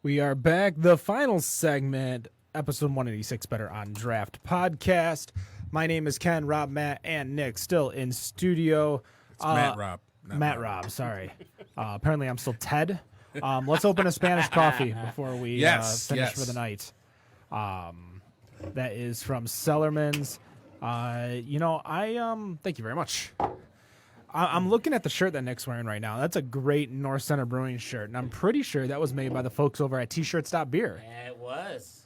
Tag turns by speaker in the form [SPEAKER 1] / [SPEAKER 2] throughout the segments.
[SPEAKER 1] We are back. The final segment, episode 186, Better on Draft podcast. My name is Ken, Rob, Matt, and Nick, still in studio.
[SPEAKER 2] It's Matt Rob.
[SPEAKER 1] Matt Rob, sorry. Apparently I'm still Ted. Let's open a Spanish coffee before we finish for the night. That is from Sellerman's. Thank you very much. I'm looking at the shirt that Nick's wearing right now. That's a great North Center Brewing shirt, and I'm pretty sure that was made by the folks over at T-Shirts.beer.
[SPEAKER 3] Yeah, it was.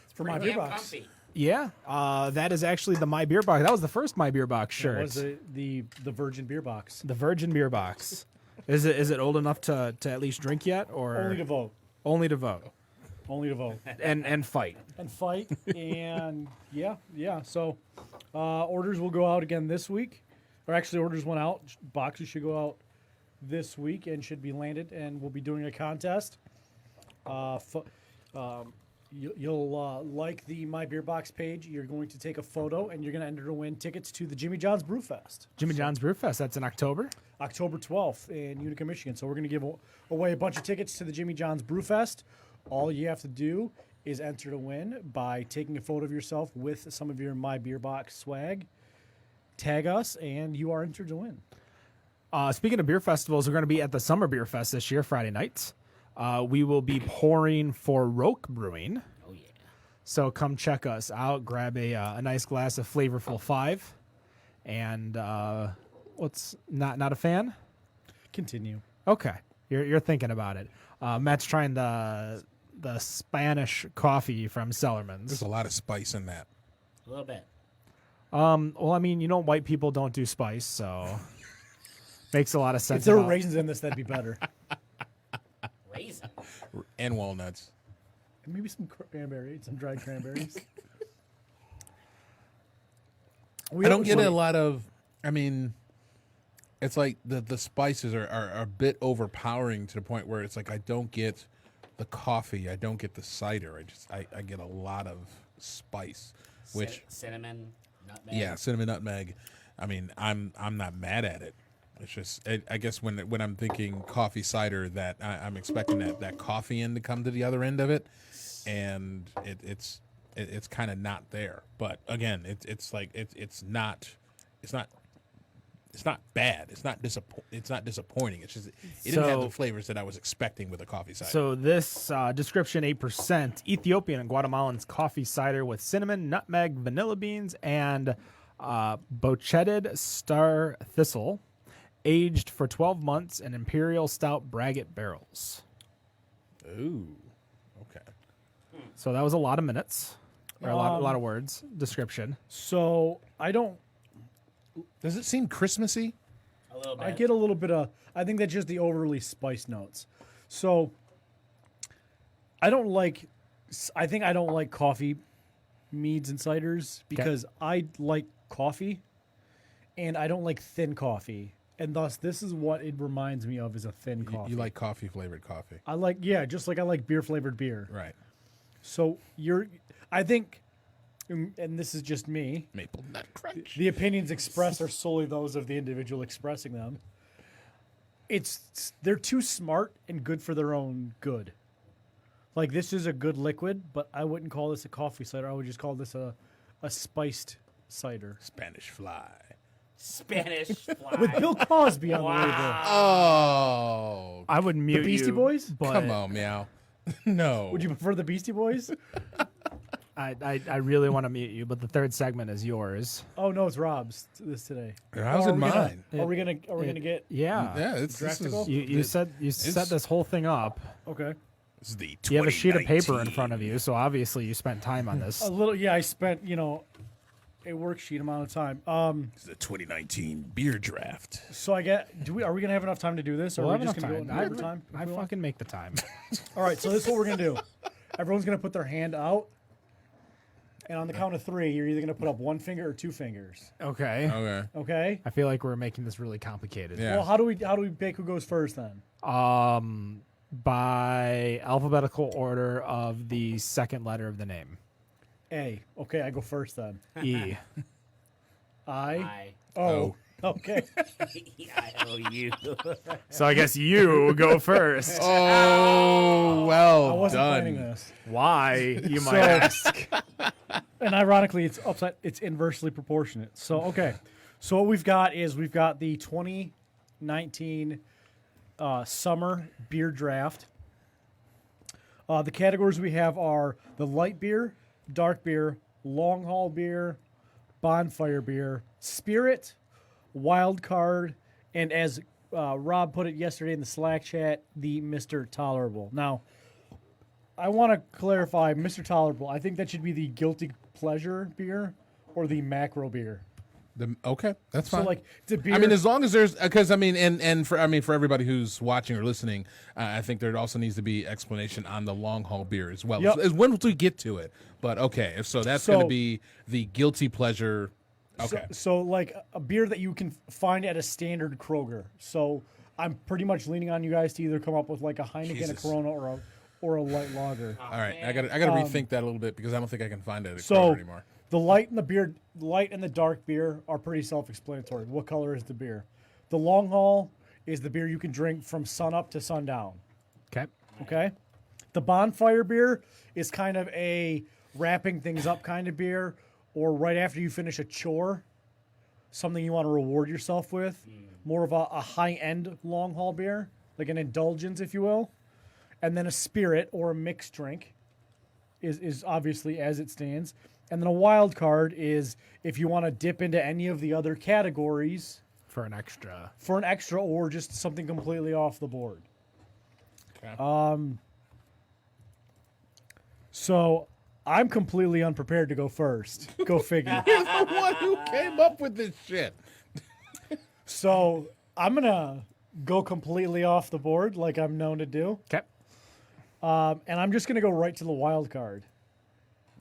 [SPEAKER 4] It's for My Beer Box.
[SPEAKER 3] Comfy.
[SPEAKER 1] Yeah, that is actually the My Beer Box. That was the first My Beer Box shirt.
[SPEAKER 4] That was the Virgin Beer Box.
[SPEAKER 1] The Virgin Beer Box. Is it old enough to at least drink yet, or
[SPEAKER 4] Only to vote.
[SPEAKER 1] Only to vote
[SPEAKER 4] Only to vote.
[SPEAKER 1] and fight.
[SPEAKER 4] And fight. And yeah. So orders will go out again this week. Or actually, orders went out. Boxes should go out this week and should be landed. And we'll be doing a contest. You'll like the My Beer Box page. You're going to take a photo, and you're going to enter to win tickets to the Jimmy John's Brew Fest.
[SPEAKER 1] Jimmy John's Brew Fest. That's in October.
[SPEAKER 4] October 12th in Utica, Michigan. So we're going to give away a bunch of tickets to the Jimmy John's Brew Fest. All you have to do is enter to win by taking a photo of yourself with some of your My Beer Box swag. Tag us, and you are entered to win.
[SPEAKER 1] Speaking of beer festivals, we're going to be at the Summer Beer Fest this year, Friday nights. We will be pouring for Roke Brewing.
[SPEAKER 3] Oh, yeah.
[SPEAKER 1] So come check us out. Grab a nice glass of Flavorful 5. And what's not a fan?
[SPEAKER 4] Continue.
[SPEAKER 1] Okay, you're thinking about it. Matt's trying the Spanish coffee from Sellerman's.
[SPEAKER 2] There's a lot of spice in that.
[SPEAKER 3] A little bit.
[SPEAKER 1] Well, I mean, white people don't do spice, so makes a lot of sense.
[SPEAKER 4] If there were raisins in this, that'd be better.
[SPEAKER 3] Raisin.
[SPEAKER 2] And walnuts.
[SPEAKER 4] And maybe some cranberries, some dried cranberries.
[SPEAKER 2] I don't get a lot of, it's like the spices are a bit overpowering to the point where it's like I don't get the coffee, I don't get the cider. I get a lot of spice, which
[SPEAKER 3] Cinnamon, nutmeg.
[SPEAKER 2] yeah, cinnamon, nutmeg. I mean, I'm not mad at it. It's just I guess when I'm thinking coffee cider, that I'm expecting that coffee end to come to the other end of it, and it's kind of not there. But again, it's not bad. It's not disappointing. It's just it didn't have the flavors that I was expecting with a coffee cider.
[SPEAKER 1] So this description, 8% Ethiopian and Guatemalan coffee cider with cinnamon, nutmeg, vanilla beans, and bochetted star thistle, aged for 12 months in Imperial Stout Braggot barrels.
[SPEAKER 2] Ooh, okay.
[SPEAKER 1] So that was a lot of minutes, or a lot of words. Description.
[SPEAKER 4] So I don't.
[SPEAKER 2] Does it seem Christmassy?
[SPEAKER 3] A little bit.
[SPEAKER 4] I get a little bit of. I think that's just the overly spiced notes. So I don't like. I think I don't like coffee meads and ciders because I like coffee, and I don't like thin coffee, and thus this is what it reminds me of is a thin coffee.
[SPEAKER 2] You like coffee flavored coffee,
[SPEAKER 4] I like just like I like beer flavored beer.
[SPEAKER 2] right?
[SPEAKER 4] So I think, and this is just me.
[SPEAKER 2] Maple nut crunch.
[SPEAKER 4] The opinions expressed are solely those of the individual expressing them. They're too smart and good for their own good. Like, this is a good liquid, but I wouldn't call this a coffee cider. I would just call this a spiced cider.
[SPEAKER 2] Spanish fly.
[SPEAKER 3] Spanish fly.
[SPEAKER 4] With Bill Cosby on the label.
[SPEAKER 2] Oh,
[SPEAKER 1] I would mute
[SPEAKER 4] The Beastie
[SPEAKER 1] you,
[SPEAKER 4] Boys?
[SPEAKER 1] but
[SPEAKER 2] come on, meow. No.
[SPEAKER 4] Would you prefer the Beastie Boys?
[SPEAKER 1] I really want to mute you, but the third segment is yours.
[SPEAKER 4] Oh no, it's Rob's this today.
[SPEAKER 2] How's
[SPEAKER 4] Are
[SPEAKER 2] it
[SPEAKER 4] we gonna-
[SPEAKER 2] mine?
[SPEAKER 4] Are we gonna get
[SPEAKER 1] Yeah.
[SPEAKER 2] Yeah, this is
[SPEAKER 1] You set this whole thing up.
[SPEAKER 4] okay?
[SPEAKER 2] This is the
[SPEAKER 1] You have a sheet of paper in
[SPEAKER 2] 2019.
[SPEAKER 1] front of you, so obviously you spent time on this.
[SPEAKER 4] A little, yeah. I spent a worksheet amount of time.
[SPEAKER 2] This is the 2019 beer draft.
[SPEAKER 4] So are we gonna have enough time to do this, or
[SPEAKER 1] We'll
[SPEAKER 4] are we
[SPEAKER 1] have
[SPEAKER 4] just
[SPEAKER 1] enough
[SPEAKER 4] gonna
[SPEAKER 1] time.
[SPEAKER 4] go into overtime?
[SPEAKER 1] I fucking make the time.
[SPEAKER 4] All right, so this is what we're gonna do. Everyone's gonna put their hand out, and on the count of 3, you're either gonna put up one finger or 2 fingers.
[SPEAKER 1] Okay.
[SPEAKER 2] Okay.
[SPEAKER 4] Okay.
[SPEAKER 1] I feel like we're making this really complicated.
[SPEAKER 2] Yeah.
[SPEAKER 4] Well, how do we pick who goes first then?
[SPEAKER 1] By alphabetical order of the second letter of the name.
[SPEAKER 4] A. Okay, I go first then.
[SPEAKER 1] E.
[SPEAKER 3] I.
[SPEAKER 4] Oh. Okay.
[SPEAKER 3] I owe you.
[SPEAKER 1] So I guess you go first.
[SPEAKER 2] Oh, well
[SPEAKER 4] explaining this.
[SPEAKER 1] Why, you might
[SPEAKER 4] So-
[SPEAKER 1] ask?
[SPEAKER 4] And ironically, it's inversely proportionate. So okay, so what we've got is we've got the 2019 summer beer draft. The categories we have are the light beer, dark beer, long haul beer, bonfire beer, spirit, wild card, and as Rob put it yesterday in the Slack chat, the Mr. Tolerable. Now, I want to clarify Mr. Tolerable. I think that should be the guilty pleasure beer or the macro beer.
[SPEAKER 2] Okay, that's fine.
[SPEAKER 4] So like it's a beer.
[SPEAKER 2] I mean, as long as there's, because I mean, and for everybody who's watching or listening, I think there also needs to be explanation on the long haul beer as well.
[SPEAKER 4] Yep.
[SPEAKER 2] As when we get to it, but okay, so that's going to be the guilty pleasure. Okay,
[SPEAKER 4] So like a beer that you can find at a standard Kroger. So I'm pretty much leaning on you guys to either come up with like a Heineken,
[SPEAKER 2] Jesus.
[SPEAKER 4] a Corona, or a light lager.
[SPEAKER 2] all right, I got to rethink that a little bit because I don't think I can find it at
[SPEAKER 4] So
[SPEAKER 2] Kroger anymore.
[SPEAKER 4] the light and the light and the dark beer are pretty self-explanatory. What color is the beer? The long haul is the beer you can drink from sun up to sundown.
[SPEAKER 1] Okay.
[SPEAKER 4] Okay. The bonfire beer is kind of a wrapping things up kind of beer, or right after you finish a chore, something you want to reward yourself with. More of a high-end long haul beer, like an indulgence, if you will. And then a spirit or a mixed drink is obviously as it stands. And then a wild card is if you want to dip into any of the other categories
[SPEAKER 1] For an extra.
[SPEAKER 4] for an extra or just something completely off the board.
[SPEAKER 2] Okay.
[SPEAKER 4] So I'm completely unprepared to go first. Go figure.
[SPEAKER 2] You're the one who came up with this shit.
[SPEAKER 4] So I'm going to go completely off the board like I'm known to do.
[SPEAKER 1] Okay.
[SPEAKER 4] And I'm just going to go right to the wild card.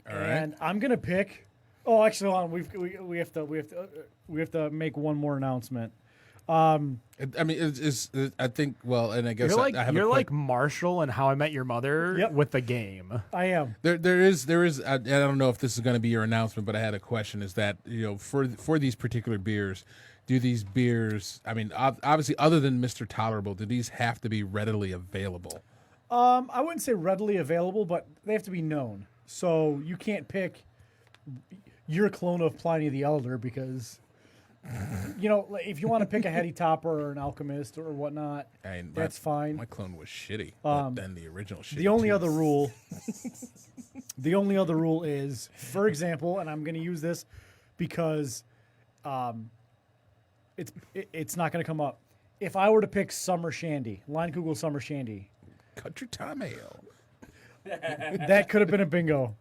[SPEAKER 2] All right.
[SPEAKER 4] And I'm going to pick. Oh, actually, hold on. We have to make one more announcement.
[SPEAKER 2] I mean, I think. Well, and I guess
[SPEAKER 1] You're like
[SPEAKER 2] I have
[SPEAKER 1] you're
[SPEAKER 2] a quick,
[SPEAKER 1] like Marshall and How I Met Your Mother
[SPEAKER 4] Yep.
[SPEAKER 1] with the game.
[SPEAKER 4] I am.
[SPEAKER 2] There is. I don't know if this is going to be your announcement, but I had a question. Is that for these particular beers, do these beers? I mean, obviously, other than Mr. Tolerable, do these have to be readily available?
[SPEAKER 4] I wouldn't say readily available, but they have to be known. So you can't pick your clone of Pliny the Elder because, like, if you want to pick a Heady Topper or an Alchemist or whatnot,
[SPEAKER 2] And
[SPEAKER 4] that's fine.
[SPEAKER 2] My clone was shitty, but then the original shit.
[SPEAKER 4] The only other rule, is, for example, and I'm going to use this because, it's not going to come up. If I were to pick Summer Shandy, Leinenkugel Summer Shandy,
[SPEAKER 2] Country Time Ale.
[SPEAKER 4] that could have been a bingo.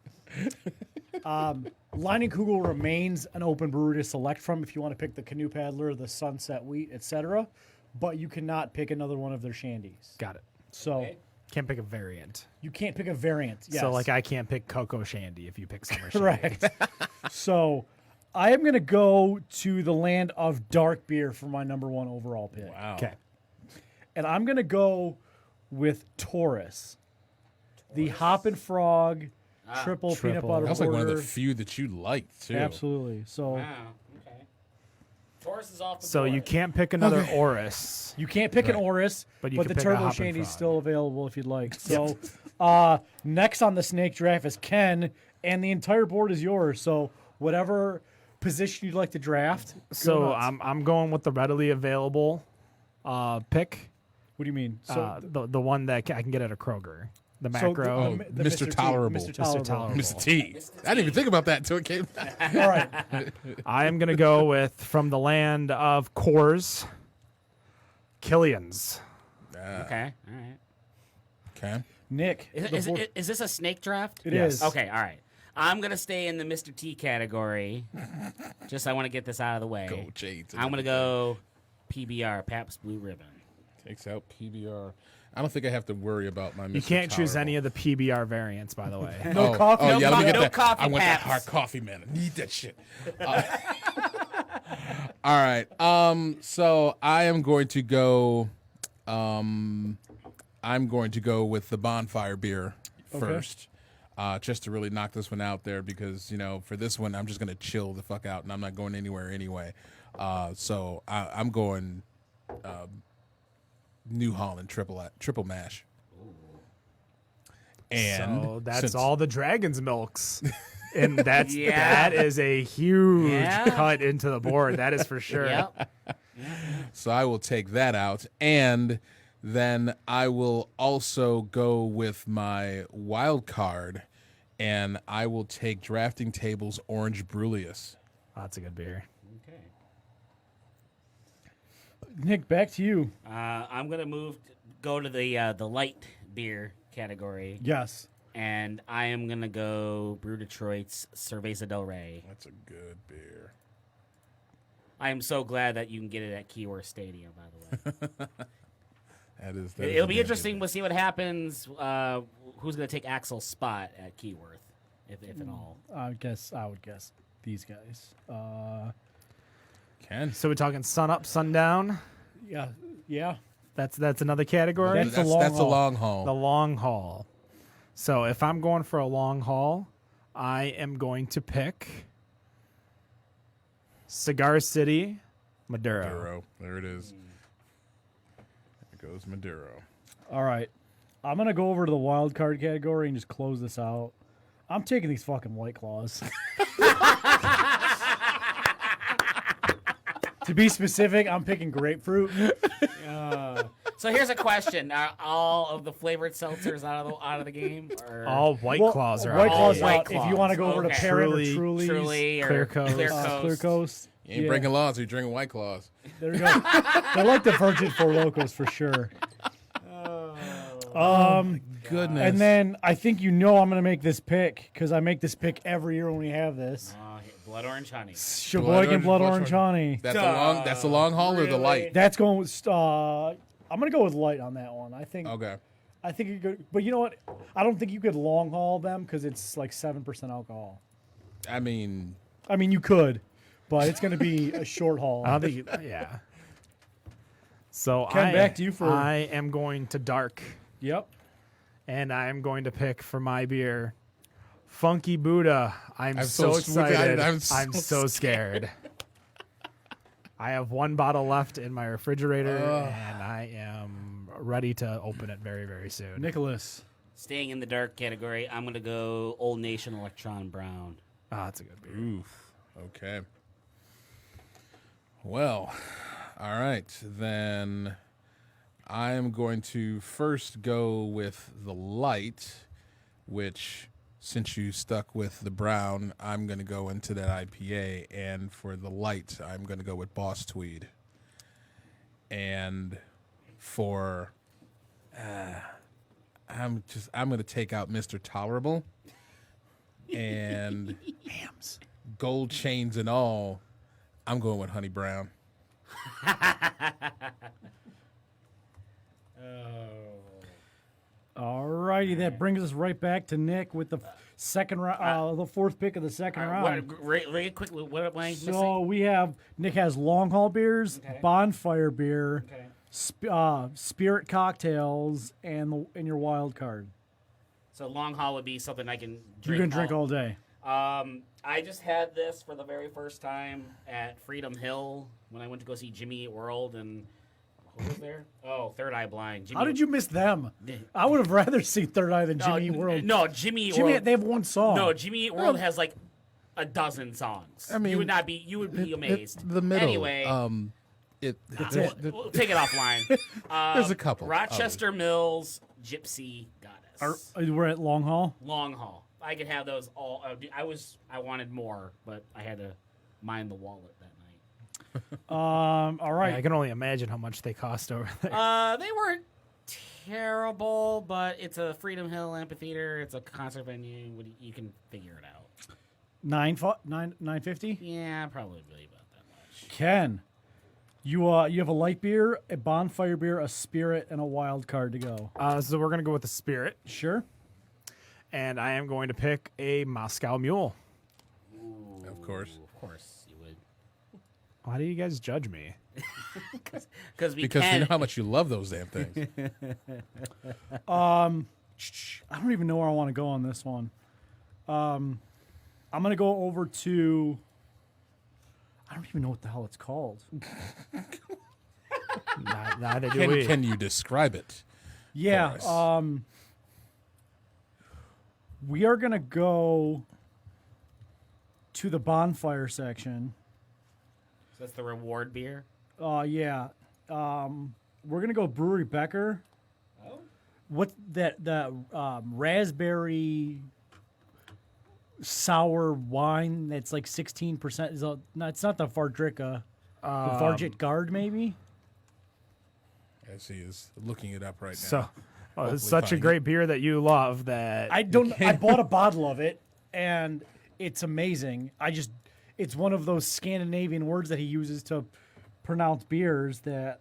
[SPEAKER 4] Leinenkugel remains an open brewery to select from if you want to pick the Canoe Paddler, the Sunset Wheat, etc. But you cannot pick another one of their shandies.
[SPEAKER 1] Got it.
[SPEAKER 4] So
[SPEAKER 3] Okay.
[SPEAKER 1] Can't pick a variant.
[SPEAKER 4] you can't pick a variant. Yes.
[SPEAKER 1] So like I can't pick Cocoa Shandy if you pick Summer Shandy.
[SPEAKER 4] Correct. So I am going to go to the land of dark beer for my number one overall pick.
[SPEAKER 2] Wow.
[SPEAKER 1] Okay.
[SPEAKER 4] And I'm going to go with Taurus. The Hop and Frog triple peanut
[SPEAKER 1] Triple.
[SPEAKER 4] butter
[SPEAKER 2] That was like one of the
[SPEAKER 4] porter.
[SPEAKER 2] few that you liked too.
[SPEAKER 4] Absolutely. So
[SPEAKER 3] Wow. Okay. Taurus is off the
[SPEAKER 1] So
[SPEAKER 3] board.
[SPEAKER 1] you can't pick another Oris.
[SPEAKER 4] you can't pick an
[SPEAKER 2] Right.
[SPEAKER 4] Oris,
[SPEAKER 1] But you
[SPEAKER 4] but
[SPEAKER 1] can
[SPEAKER 4] the
[SPEAKER 1] pick a
[SPEAKER 4] Turbo
[SPEAKER 1] Hop and
[SPEAKER 4] Shandy's
[SPEAKER 1] Frog.
[SPEAKER 4] still available if you'd like. So next on the snake draft is Ken, and the entire board is yours. So whatever position you'd like to draft. go
[SPEAKER 1] So
[SPEAKER 4] nuts.
[SPEAKER 1] I'm going with the readily available pick.
[SPEAKER 4] What do you mean? So
[SPEAKER 1] the one that I can get at a Kroger. The
[SPEAKER 4] so
[SPEAKER 1] macro.
[SPEAKER 4] the
[SPEAKER 2] Mr.
[SPEAKER 4] T,
[SPEAKER 2] Tolerable.
[SPEAKER 4] Mr.
[SPEAKER 1] Mr.
[SPEAKER 4] Tolerable.
[SPEAKER 1] Tolerable.
[SPEAKER 2] Mr. T. I didn't even think about that until it came.
[SPEAKER 4] All right.
[SPEAKER 1] I am going to go with from the land of Coors, Killian's.
[SPEAKER 3] Okay. All right.
[SPEAKER 2] Okay.
[SPEAKER 4] Nick.
[SPEAKER 3] Is this a snake draft?
[SPEAKER 4] It
[SPEAKER 1] Yes.
[SPEAKER 4] is.
[SPEAKER 3] Okay. All right. I'm gonna stay in the Mr. T category. Just I want to get this out of the way.
[SPEAKER 2] Go Jades.
[SPEAKER 3] I'm gonna go PBR, Pabst Blue Ribbon.
[SPEAKER 2] Takes out PBR. I don't think I have to worry about my.
[SPEAKER 1] You can't choose any of the PBR variants, by the way.
[SPEAKER 4] No coffee.
[SPEAKER 2] Oh yeah, let me get
[SPEAKER 3] no
[SPEAKER 2] that.
[SPEAKER 3] coffee,
[SPEAKER 2] I want that
[SPEAKER 3] Pabst.
[SPEAKER 2] hard coffee, man. I need that shit. All right. So I am going to go. I'm going to go with the bonfire beer first, just to really knock this one out there because for this one I'm just gonna chill the fuck out and I'm not going anywhere anyway. So I'm going New Holland triple mash. And
[SPEAKER 1] So that's
[SPEAKER 2] since-
[SPEAKER 1] all the dragon's milks. And that
[SPEAKER 3] Yeah.
[SPEAKER 1] is a huge
[SPEAKER 3] Yeah.
[SPEAKER 1] cut into the board. That is for sure.
[SPEAKER 3] Yep.
[SPEAKER 2] So I will take that out. And then I will also go with my wild card, and I will take Drafting Table's Orange Bruleus.
[SPEAKER 1] Oh, that's a good beer.
[SPEAKER 3] Okay.
[SPEAKER 4] Nick, back to you.
[SPEAKER 3] I'm gonna go to the light beer category,
[SPEAKER 4] Yes.
[SPEAKER 3] and I am gonna go Brew Detroit's Cerveza del Rey.
[SPEAKER 2] That's a good beer.
[SPEAKER 3] I am so glad that you can get it at Keyworth Stadium. By the way,
[SPEAKER 2] That is.
[SPEAKER 3] it'll be interesting. We'll see what happens. Who's gonna take Axel's spot at Keyworth, if at all?
[SPEAKER 4] I would guess these guys.
[SPEAKER 2] Ken.
[SPEAKER 1] So we're talking sun up, sundown.
[SPEAKER 4] Yeah.
[SPEAKER 1] That's another category.
[SPEAKER 4] That's the long
[SPEAKER 2] that's a
[SPEAKER 4] haul.
[SPEAKER 2] long haul.
[SPEAKER 1] The long haul. So if I'm going for a long haul, I am going to pick Cigar City, Maduro.
[SPEAKER 2] Maduro. There it is. There goes Maduro.
[SPEAKER 4] All right. I'm gonna go over to the wild card category and just close this out. I'm taking these fucking White Claws. To be specific, I'm picking grapefruit.
[SPEAKER 3] So here's a question: are all of the flavored seltzers out of the game? Or
[SPEAKER 1] All White
[SPEAKER 4] Well,
[SPEAKER 1] Claws are
[SPEAKER 4] White
[SPEAKER 1] out.
[SPEAKER 4] Claws
[SPEAKER 3] White
[SPEAKER 4] out. If you want to go over to
[SPEAKER 3] Okay.
[SPEAKER 4] Parrot or
[SPEAKER 1] Truly-
[SPEAKER 4] Truly's,
[SPEAKER 3] Truly or
[SPEAKER 1] Clear Coast.
[SPEAKER 3] Clear Coast.
[SPEAKER 4] Clear Coast.
[SPEAKER 2] You ain't
[SPEAKER 4] Yeah.
[SPEAKER 2] breaking laws. You're drinking White Claws.
[SPEAKER 4] There we go. They're like the Virgin Four Locos for sure.
[SPEAKER 2] Goodness.
[SPEAKER 4] And then I think I'm going to make this pick because I make this pick every year when we have this.
[SPEAKER 3] Blood Orange Honey.
[SPEAKER 4] Sheboygan Blood Orange Honey.
[SPEAKER 2] That's the long haul or the light?
[SPEAKER 4] That's going with. I'm going to go with light on that one. I think
[SPEAKER 2] Okay.
[SPEAKER 4] you could, but you know what? I don't think you could long haul them because it's like 7% alcohol.
[SPEAKER 2] I mean,
[SPEAKER 4] You could, but it's going to be a short haul.
[SPEAKER 1] I don't think. Yeah. So
[SPEAKER 4] Ken, back to you for-
[SPEAKER 1] I am going to dark,
[SPEAKER 4] Yep.
[SPEAKER 1] and I am going to pick for my beer, Funky Buddha. I'm
[SPEAKER 2] so
[SPEAKER 1] so excited.
[SPEAKER 2] I'm
[SPEAKER 1] I'm
[SPEAKER 2] so
[SPEAKER 1] so scared. I have one bottle left in my refrigerator, and I am ready to open it very, very soon.
[SPEAKER 4] Nicholas.
[SPEAKER 3] Staying in the dark category, I'm gonna go Old Nation Electron Brown.
[SPEAKER 1] Ah, that's a good beer.
[SPEAKER 2] oof. Okay. Well, all right. Then I am going to first go with the light, which, since you stuck with the brown, I'm going to go into that IPA. And for the light, I'm going to go with Boss Tweed. And for, I'm going to take out Mr. Tolerable. And gold chains and all, I'm going with Honey Brown.
[SPEAKER 4] All righty, that brings us right back to Nick with the second round, the fourth pick of the second round.
[SPEAKER 3] Really quickly, what am I missing?
[SPEAKER 4] So we have Nick has long haul beers,
[SPEAKER 3] Okay.
[SPEAKER 4] bonfire beer,
[SPEAKER 3] Okay.
[SPEAKER 4] spirit cocktails, and your wild card.
[SPEAKER 3] So long haul would be something I can
[SPEAKER 4] You
[SPEAKER 3] drink.
[SPEAKER 4] can drink all day.
[SPEAKER 3] I just had this for the very first time at Freedom Hill when I went to go see Jimmy Eat World, and who was there? Oh, Third Eye Blind. Jimmy
[SPEAKER 4] How did you miss them?
[SPEAKER 3] Yeah.
[SPEAKER 4] I would have rather seen Third Eye than Jimmy Eat World.
[SPEAKER 3] No, Jimmy Eat
[SPEAKER 4] Jimmy,
[SPEAKER 3] World.
[SPEAKER 4] they have one song.
[SPEAKER 3] No, Jimmy Eat World has like a dozen songs.
[SPEAKER 2] I mean,
[SPEAKER 3] you would be amazed.
[SPEAKER 2] The middle.
[SPEAKER 3] Anyway,
[SPEAKER 2] We'll
[SPEAKER 3] we'll take it offline.
[SPEAKER 2] There's a couple.
[SPEAKER 3] Rochester Mills Gypsy Goddess.
[SPEAKER 4] We're at long haul.
[SPEAKER 3] Long haul. I could have those all. I wanted more, but I had to mind the wallet that night.
[SPEAKER 4] All
[SPEAKER 1] Yeah,
[SPEAKER 4] right.
[SPEAKER 1] I can only imagine how much they cost over there.
[SPEAKER 3] They weren't terrible, but it's a Freedom Hill amphitheater. It's a concert venue. You can figure it out.
[SPEAKER 4] 950.
[SPEAKER 3] Yeah, probably really about that much.
[SPEAKER 4] Ken, you have a light beer, a bonfire beer, a spirit, and a wild card to go.
[SPEAKER 1] So we're gonna go with the Spirit,
[SPEAKER 4] Sure.
[SPEAKER 1] and I am going to pick a Moscow Mule.
[SPEAKER 2] Of course.
[SPEAKER 3] Of course you would,
[SPEAKER 1] Why do you guys judge me?
[SPEAKER 3] because
[SPEAKER 2] Because you know how much you love those damn things.
[SPEAKER 4] I don't even know where I want to go on this one. I'm gonna go over to. I don't even know what the hell it's called.
[SPEAKER 1] Neither do we.
[SPEAKER 2] Can you describe it?
[SPEAKER 4] Yeah.
[SPEAKER 2] Chorus.
[SPEAKER 4] We are going to go to the bonfire section.
[SPEAKER 3] So that's the reward beer.
[SPEAKER 4] Yeah. We're going to go Brewery Becker.
[SPEAKER 3] Oh.
[SPEAKER 4] What the raspberry sour wine that's like 16% is no, it's not the Vardrika. The Vargit Guard maybe?
[SPEAKER 2] As he is looking it up right now.
[SPEAKER 1] So, it's
[SPEAKER 2] Hopefully
[SPEAKER 1] such a
[SPEAKER 2] find
[SPEAKER 1] great beer that you love that
[SPEAKER 4] I bought a bottle of it and it's amazing. It's one of those Scandinavian words that he uses to pronounce beers that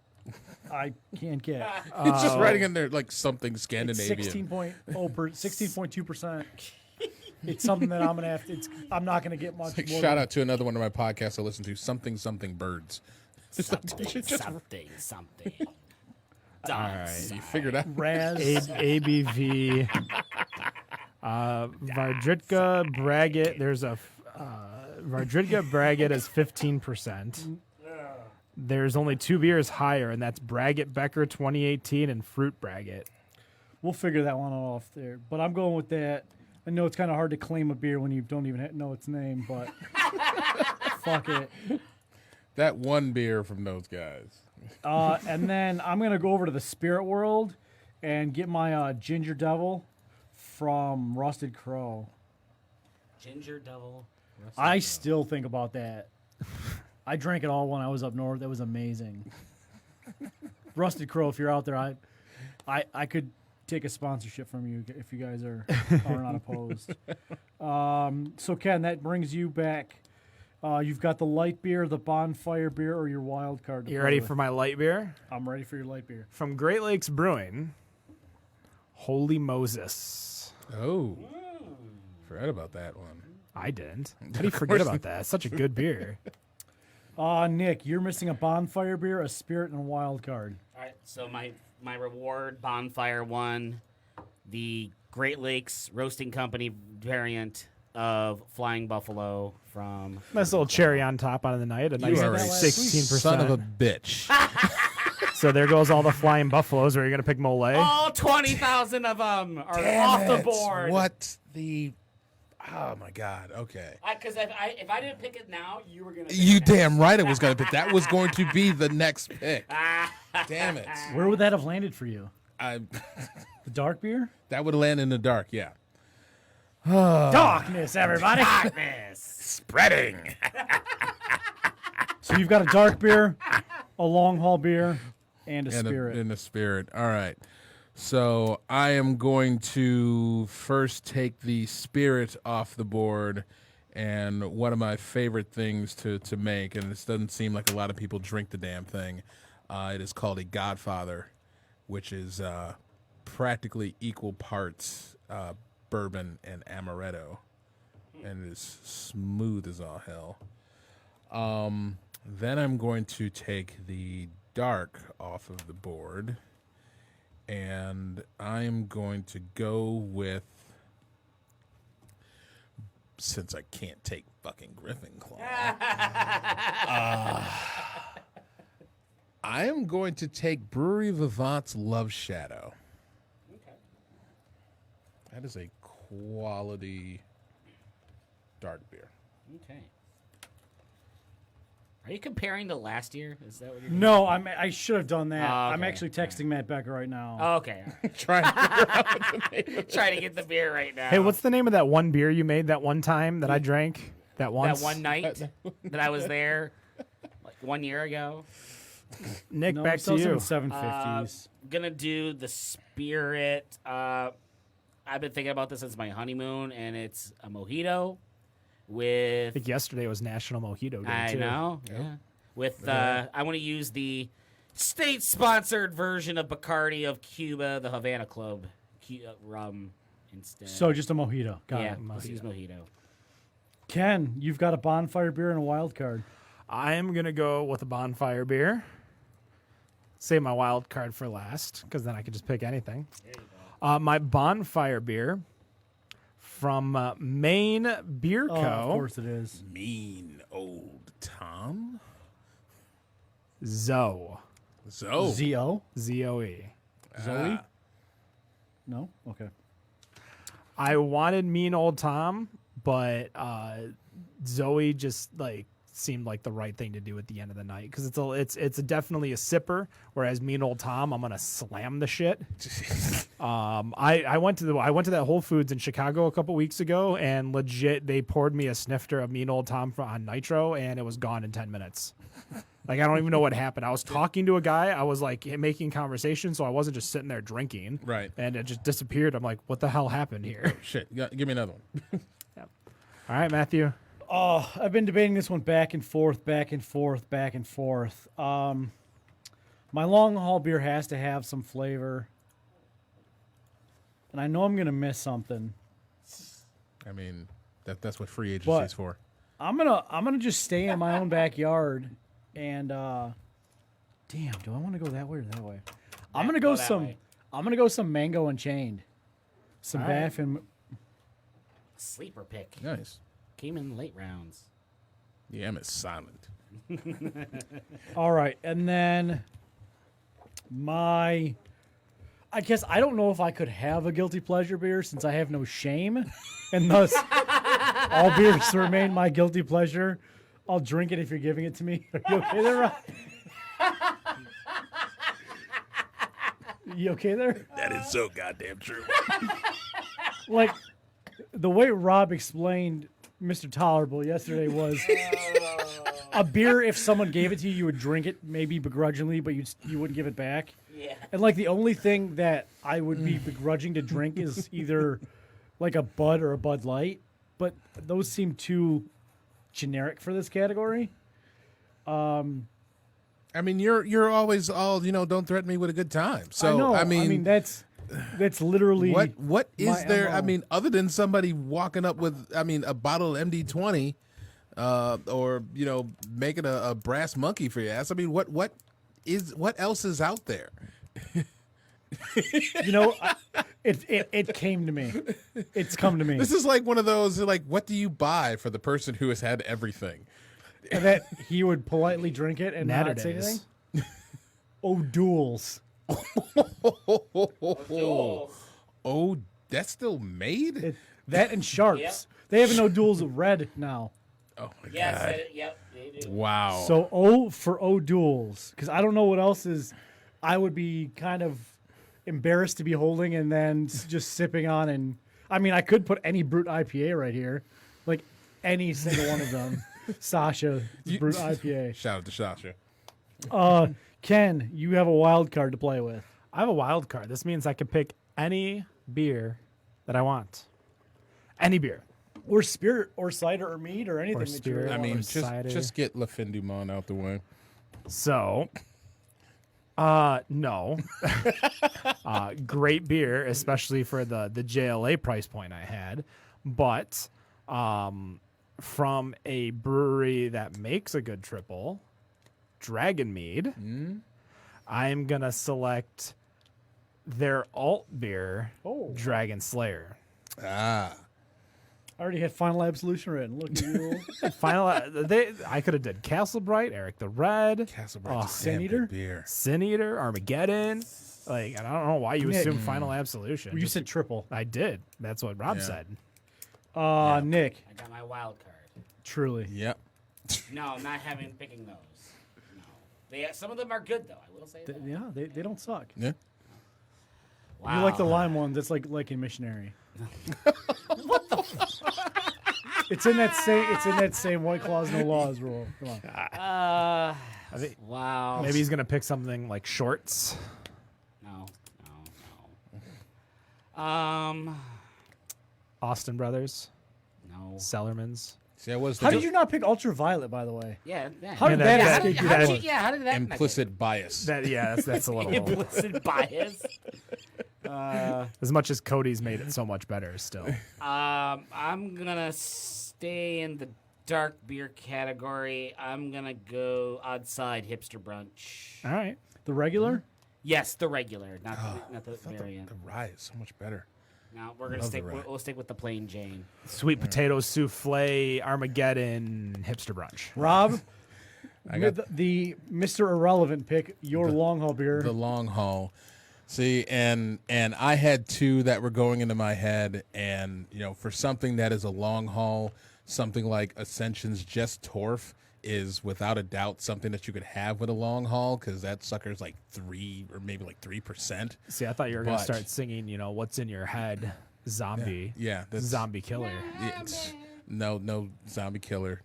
[SPEAKER 4] I can't get.
[SPEAKER 2] It's just writing in there like something Scandinavian.
[SPEAKER 4] 16.2%. It's something that I'm gonna have to. I'm not gonna get much.
[SPEAKER 2] Like,
[SPEAKER 4] more
[SPEAKER 2] shout
[SPEAKER 4] than-
[SPEAKER 2] out to another one of my podcasts I listen to, something birds.
[SPEAKER 3] Something.
[SPEAKER 1] All right.
[SPEAKER 2] You figured out.
[SPEAKER 4] Raz.
[SPEAKER 1] ABV. Vardritka Braggot. There's a Vardritka Braggot is 15%. There's only 2 beers higher, and that's Braggot Becker 2018 and Fruit Braggot.
[SPEAKER 4] We'll figure that one off there. But I'm going with that. I know it's kind of hard to claim a beer when you don't even know its name, but fuck it.
[SPEAKER 2] That one beer from those guys.
[SPEAKER 4] And then I'm gonna go over to the Spirit World and get my Ginger Devil from Rusted Crow.
[SPEAKER 3] Ginger Devil.
[SPEAKER 4] I still think about that. I drank it all when I was up north. It was amazing. Rusted Crow, if you're out there, I could take a sponsorship from you if you guys are not opposed. So Ken, that brings you back. You've got the light beer, the bonfire beer, or your wild card.
[SPEAKER 1] You ready for my light beer?
[SPEAKER 4] I'm ready for your light beer.
[SPEAKER 1] From Great Lakes Brewing, Holy Moses.
[SPEAKER 2] Oh. Forgot about that one.
[SPEAKER 1] I didn't. How do you forget about that? It's such a good beer.
[SPEAKER 4] Nick, you're missing a bonfire beer, a spirit, and a wild card.
[SPEAKER 3] All right, so my reward bonfire one, the Great Lakes Roasting Company variant of Flying Buffalo from.
[SPEAKER 1] Nice little cherry on top on the night. A nice
[SPEAKER 2] You are a
[SPEAKER 1] 16%.
[SPEAKER 2] son of a bitch.
[SPEAKER 1] So there goes all the Flying Buffaloes. Are you going to pick Mole?
[SPEAKER 3] All 20,000 of them are off the board.
[SPEAKER 2] What the... Oh, my God. Okay.
[SPEAKER 3] Because if I didn't pick it now, you were going to.
[SPEAKER 2] You damn right it was going to pick. That was going to be the next pick. Damn it.
[SPEAKER 4] Where would that have landed for you?
[SPEAKER 2] I,
[SPEAKER 4] The dark beer?
[SPEAKER 2] that would land in the dark, yeah.
[SPEAKER 4] Darkness, everybody.
[SPEAKER 2] Spreading.
[SPEAKER 4] So you've got a dark beer, a long haul beer, and a spirit.
[SPEAKER 2] In the spirit. All right. So I am going to first take the spirit off the board, and one of my favorite things to make, and this doesn't seem like a lot of people drink the damn thing, it is called a Godfather, which is practically equal parts bourbon and amaretto, and it is smooth as all hell. Then I'm going to take the dark off of the board, and I'm going to go with, since I can't take fucking Griffin Claw, I am going to take Brewery Vivant's Love Shadow.
[SPEAKER 3] Okay.
[SPEAKER 2] That is a quality dark beer.
[SPEAKER 3] Okay. Are you comparing to last year? Is that what you're doing?
[SPEAKER 4] No, I should have done that.
[SPEAKER 3] Oh,
[SPEAKER 4] I'm
[SPEAKER 3] okay.
[SPEAKER 4] actually texting Matt Becker right now.
[SPEAKER 3] Oh, okay.
[SPEAKER 2] Trying
[SPEAKER 3] Trying to get the beer right now.
[SPEAKER 1] Hey, what's the name of that one beer you made that one time that I drank that once?
[SPEAKER 3] that one night that I was there, like 1 year ago?
[SPEAKER 1] Nick,
[SPEAKER 4] No,
[SPEAKER 1] back
[SPEAKER 4] it
[SPEAKER 1] to
[SPEAKER 4] sells in
[SPEAKER 1] you.
[SPEAKER 4] 750s.
[SPEAKER 3] Gonna do the spirit. I've been thinking about this since my honeymoon, and it's a mojito
[SPEAKER 1] I
[SPEAKER 3] with.
[SPEAKER 1] think yesterday was National Mojito Day,
[SPEAKER 3] I
[SPEAKER 1] too.
[SPEAKER 3] know. Yeah. With I want to use the state-sponsored version of Bacardi of Cuba, the Havana Club rum instead.
[SPEAKER 4] So just a mojito. Got
[SPEAKER 3] yeah,
[SPEAKER 4] it.
[SPEAKER 3] let's use mojito.
[SPEAKER 4] Ken, you've got a bonfire beer and a wild card.
[SPEAKER 1] I am going to go with a bonfire beer. Save my wild card for last, because then I can just pick anything. My bonfire beer from Maine Beer Co.
[SPEAKER 4] Oh, of course it is.
[SPEAKER 2] mean old Tom.
[SPEAKER 1] Zoe.
[SPEAKER 2] So
[SPEAKER 4] Z-O?
[SPEAKER 1] Z-O-E.
[SPEAKER 4] Zoe? No? Okay.
[SPEAKER 1] I wanted Mean Old Tom, but Zoe just like seemed like the right thing to do at the end of the night because it's definitely a sipper. Whereas Mean Old Tom, I'm gonna slam the shit. I went to that Whole Foods in Chicago a couple weeks ago, and legit they poured me a snifter of Mean Old Tom on Nitro, and it was gone in 10 minutes. Like, I don't even know what happened. I was talking to a guy. I was like making conversation, so I wasn't just sitting there drinking.
[SPEAKER 2] Right.
[SPEAKER 1] And it just disappeared. I'm like, what the hell happened here?
[SPEAKER 2] Shit. Give me another one.
[SPEAKER 1] All right, Matthew.
[SPEAKER 4] Oh, I've been debating this one back and forth, back and forth, back and forth. My long haul beer has to have some flavor, and I know I'm gonna miss something.
[SPEAKER 2] I mean, that's what free agency
[SPEAKER 4] But-
[SPEAKER 2] is for.
[SPEAKER 4] I'm gonna just stay in my own backyard, and damn, do I want to go that way or that way? I'm gonna go
[SPEAKER 3] that
[SPEAKER 4] some.
[SPEAKER 3] way.
[SPEAKER 4] I'm gonna go some Mango Unchained, some
[SPEAKER 1] All right.
[SPEAKER 4] Vaff and
[SPEAKER 3] Sleeper pick.
[SPEAKER 2] Nice.
[SPEAKER 3] Came in late rounds.
[SPEAKER 2] The M is silent.
[SPEAKER 4] All right, and then I guess I don't know if I could have a guilty pleasure beer since I have no shame, and thus all beers remain my guilty pleasure. I'll drink it if you're giving it to me. Are you okay there, Rob? You okay there?
[SPEAKER 2] That is so goddamn true.
[SPEAKER 4] Like the way Rob explained Mr. Tolerable yesterday was a beer. If someone gave it to you, you would drink it, maybe begrudgingly, but you wouldn't give it back.
[SPEAKER 3] Yeah.
[SPEAKER 4] And like the only thing that I would be begrudging to drink is either like a Bud or a Bud Light, but those seem too generic for this category.
[SPEAKER 2] I mean, you're always all, don't threaten me with a good time. So
[SPEAKER 4] I know.
[SPEAKER 2] I mean,
[SPEAKER 4] that's literally
[SPEAKER 2] what is
[SPEAKER 4] my
[SPEAKER 2] there? I
[SPEAKER 4] MO.
[SPEAKER 2] mean, other than somebody walking up with, a bottle of MD-20, or making a brass monkey for your ass. I mean, what else is out there?
[SPEAKER 4] It came to me. It's come to me.
[SPEAKER 2] This is like one of those like, what do you buy for the person who has had everything?
[SPEAKER 4] And that he would politely drink it and not say anything.
[SPEAKER 1] Natterdays.
[SPEAKER 4] O'Doul's.
[SPEAKER 2] Oh, that's still made?
[SPEAKER 4] That and Sharps.
[SPEAKER 3] Yep.
[SPEAKER 4] They have an O'Doul's red now.
[SPEAKER 2] Oh my
[SPEAKER 3] Yes.
[SPEAKER 2] god!
[SPEAKER 3] Yep. They do.
[SPEAKER 2] Wow.
[SPEAKER 4] So O for O'Doul's, because I don't know what else is. I would be kind of embarrassed to be holding and then just sipping on. And I mean, I could put any Brute IPA right here, like any single one of them. Sasha Brute IPA.
[SPEAKER 2] Shout out to Sasha.
[SPEAKER 4] Ken, you have a wild card to play with.
[SPEAKER 1] I have a wild card. This means I can pick any beer that I want. Any beer.
[SPEAKER 4] Or spirit, or cider, or mead, or anything
[SPEAKER 1] Or
[SPEAKER 4] that you
[SPEAKER 1] spirit.
[SPEAKER 4] really
[SPEAKER 2] I
[SPEAKER 4] want.
[SPEAKER 2] mean,
[SPEAKER 1] cider.
[SPEAKER 2] just get Le Fin du Monde out the way.
[SPEAKER 1] So, no. Great beer, especially for the JLA price point I had. But from a brewery that makes a good triple, Dragon Mead, I'm going to select their alt beer,
[SPEAKER 4] Oh.
[SPEAKER 1] Dragon Slayer.
[SPEAKER 2] Ah.
[SPEAKER 4] I already had Final Absolution written. Look at you.
[SPEAKER 1] I could have did Castle Bright, Eric the Red,
[SPEAKER 2] Castle
[SPEAKER 1] Oh,
[SPEAKER 2] Bright's
[SPEAKER 4] Sin
[SPEAKER 2] damn
[SPEAKER 4] Eater?
[SPEAKER 2] good beer.
[SPEAKER 1] Sin Eater, Armageddon. Like, and I don't know why you
[SPEAKER 4] Nick.
[SPEAKER 1] assume Final Absolution.
[SPEAKER 4] You
[SPEAKER 1] Just-
[SPEAKER 4] said triple.
[SPEAKER 1] I did. That's what Rob
[SPEAKER 2] Yeah.
[SPEAKER 1] said.
[SPEAKER 4] Nick,
[SPEAKER 3] I got my wild card.
[SPEAKER 4] truly.
[SPEAKER 2] Yep.
[SPEAKER 3] No, I'm not picking those. No. Some of them are good though. I will say that.
[SPEAKER 4] Yeah, they don't suck.
[SPEAKER 2] Yeah.
[SPEAKER 3] Wow.
[SPEAKER 4] You like the lime one that's like in Missionary. What the It's in that same White Claws No Laws rule. Come on.
[SPEAKER 1] I think
[SPEAKER 3] Wow.
[SPEAKER 1] maybe he's gonna pick something like Shorts.
[SPEAKER 3] No. No.
[SPEAKER 1] Austin Brothers,
[SPEAKER 3] No.
[SPEAKER 1] Cellarman's.
[SPEAKER 2] See, I was
[SPEAKER 4] How did you not pick Ultraviolet, by the way?
[SPEAKER 3] Yeah.
[SPEAKER 4] How did
[SPEAKER 1] Yeah,
[SPEAKER 4] that
[SPEAKER 1] that-
[SPEAKER 4] escape you?
[SPEAKER 3] How
[SPEAKER 4] that
[SPEAKER 3] did you,
[SPEAKER 4] much?
[SPEAKER 3] how did that
[SPEAKER 2] implicit bias?
[SPEAKER 1] That's a little.
[SPEAKER 3] implicit bias?
[SPEAKER 1] As much as Cody's made it so much better, still.
[SPEAKER 3] I'm gonna stay in the dark beer category. I'm gonna go Odd Side Hipster Brunch.
[SPEAKER 1] All right.
[SPEAKER 4] The regular?
[SPEAKER 3] Yes, the regular, not the
[SPEAKER 2] I thought
[SPEAKER 3] variant.
[SPEAKER 2] the rye is so much better.
[SPEAKER 3] No, we're gonna
[SPEAKER 2] Love
[SPEAKER 3] stick.
[SPEAKER 2] the rye.
[SPEAKER 3] We'll stick with the plain Jane.
[SPEAKER 1] Sweet potato souffle, Armageddon, hipster brunch.
[SPEAKER 4] Rob,
[SPEAKER 2] I got
[SPEAKER 4] the Mr. Irrelevant pick, your long haul beer.
[SPEAKER 2] the long haul. See, and I had two that were going into my head, and for something that is a long haul, something like Ascension's Just Torf is without a doubt something that you could have with a long haul because that sucker's like 3 or maybe like 3%.
[SPEAKER 1] See, I thought you were going to start singing, what's in your head, zombie.
[SPEAKER 2] Yeah, that's
[SPEAKER 1] zombie killer.
[SPEAKER 2] No zombie killer,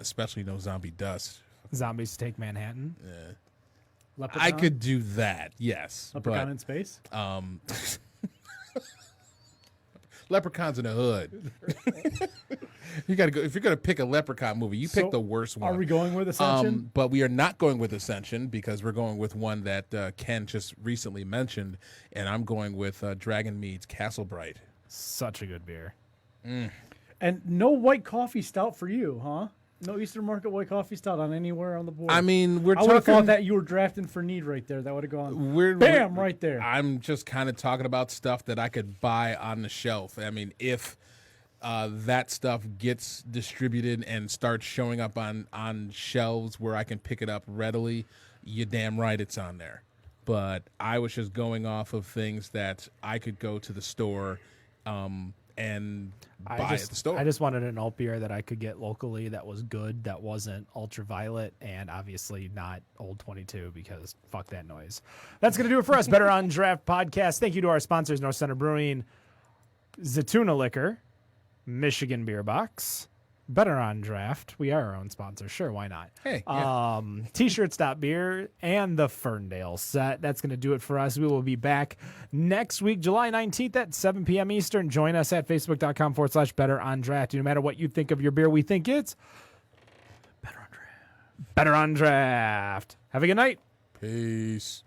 [SPEAKER 2] especially no zombie dust.
[SPEAKER 1] Zombies take Manhattan.
[SPEAKER 4] Leprechaun?
[SPEAKER 2] I could do that, yes.
[SPEAKER 4] Leprechaun in space?
[SPEAKER 2] Leprechauns in the Hood. You got to go if you're going to pick a Leprechaun movie. You pick the worst one.
[SPEAKER 4] Are we going with Ascension?
[SPEAKER 2] But we are not going with Ascension because we're going with one that Ken just recently mentioned, and I'm going with Dragon Mead's Castle Bright.
[SPEAKER 1] Such a good beer.
[SPEAKER 4] And no white coffee stout for you, huh? No Eastern Market white coffee stout on anywhere on the board.
[SPEAKER 2] I mean,
[SPEAKER 4] I would have thought that you were drafting for need right there. That would have gone bam right there.
[SPEAKER 2] I'm just kind of talking about stuff that I could buy on the shelf. I mean, if that stuff gets distributed and starts showing up on shelves where I can pick it up readily, you're damn right it's on there. But I was just going off of things that I could go to the store and buy at the store.
[SPEAKER 1] I just wanted an alt beer that I could get locally that was good, that wasn't ultraviolet, and obviously not Old 22 because fuck that noise. That's going to do it for us. Better on Draft Podcast. Thank you to our sponsors, North Center Brewing, Zatuna Liquor, Michigan Beer Box, Better on Draft. We are our own sponsor. Sure, why not?
[SPEAKER 2] Hey, yeah.
[SPEAKER 1] T-shirts.beer and the Ferndale set. That's going to do it for us. We will be back next week, July 19th at 7 p.m. Eastern. Join us at facebook.com/Better on Draft. No matter what you think of your beer, we think it's Better on Draft. Better on Draft. Have a good night.
[SPEAKER 2] Peace.